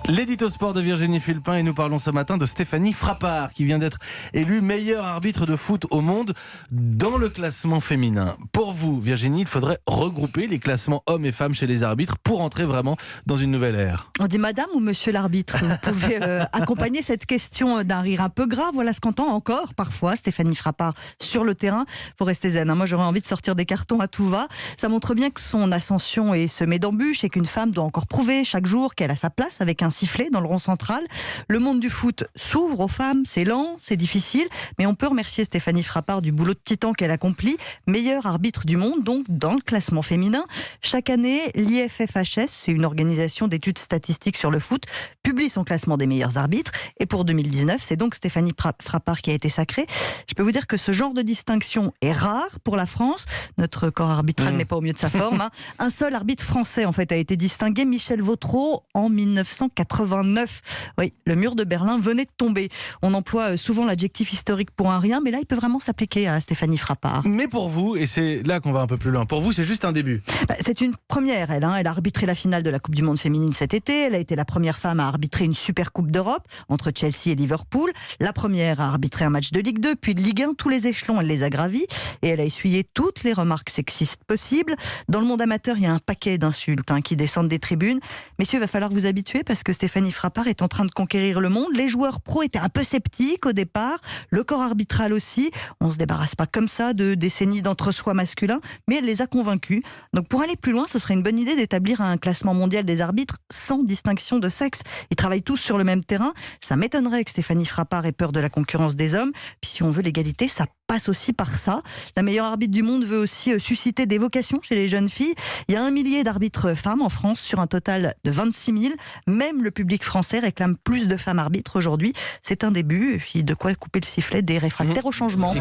L'édito sport de Virginie Fulpin et nous parlons ce matin de Stéphanie Frappart qui vient d'être élue meilleure arbitre de foot au monde dans le classement féminin. Pour vous, Virginie, il faudrait regrouper les classements hommes et femmes chez les arbitres pour entrer vraiment dans une nouvelle ère. On dit madame ou monsieur l'arbitre? Vous pouvez accompagner cette question d'un rire un peu grave. Voilà ce qu'entend encore parfois Stéphanie Frappart sur le terrain. Faut rester zen, hein. Moi j'aurais envie de sortir des cartons à tout va. Ça montre bien que son ascension est semée d'embûches et qu'une femme doit encore prouver chaque jour qu'elle a sa place avec un sifflet dans le rond central. Le monde du foot s'ouvre aux femmes, c'est lent, c'est difficile, mais on peut remercier Stéphanie Frappart du boulot de titan qu'elle accomplit. Meilleure arbitre du monde, donc dans le classement féminin. Chaque année, l'IFFHS, c'est une organisation d'études statistiques sur le foot, publie son classement des meilleurs arbitres. Et pour 2019, c'est donc Stéphanie Frappart qui a été sacrée. Je peux vous dire que ce genre de distinction est rare pour la France. Notre corps arbitral n'est pas au mieux de sa forme, hein. Un seul arbitre français en fait a été distingué, Michel Vautreau, en 1989. Oui, le mur de Berlin venait de tomber. On emploie souvent l'adjectif historique pour un rien, mais là il peut vraiment s'appliquer à Stéphanie Frappart. Mais pour vous, et c'est là qu'on va un peu plus loin, pour vous c'est juste un début. C'est une première, elle a arbitré la finale de la Coupe du Monde féminine cet été. Elle a été la première femme à arbitrer une Super Coupe d'Europe entre Chelsea et Liverpool. La première à arbitrer un match de Ligue 2, puis de Ligue 1. Tous les échelons, elle les a gravis et elle a essuyé toutes les remarques sexistes possibles. Dans le monde amateur, il y a un paquet d'insultes qui descendent des tribunes. Messieurs, il va falloir vous habituer parce que Stéphanie Frappart est en train de conquérir le monde. Les joueurs pros étaient un peu sceptiques au départ, le corps arbitral aussi. On ne se débarrasse pas comme ça de décennies d'entre-soi masculin, mais elle les a convaincus. Donc pour aller plus loin, ce serait une bonne idée d'établir un classement mondial des arbitres sans distinction de sexe. Ils travaillent tous sur le même terrain. Ça m'étonnerait que Stéphanie Frappart ait peur de la concurrence des hommes. Puis si on veut l'égalité, ça passe aussi par ça. La meilleure arbitre du monde veut aussi susciter des vocations chez les jeunes filles. Il y a 1 millier d'arbitres femmes en France sur un total de 26 000. Même le public français réclame plus de femmes arbitres aujourd'hui. C'est un début, et puis de quoi couper le sifflet des réfractaires au changement.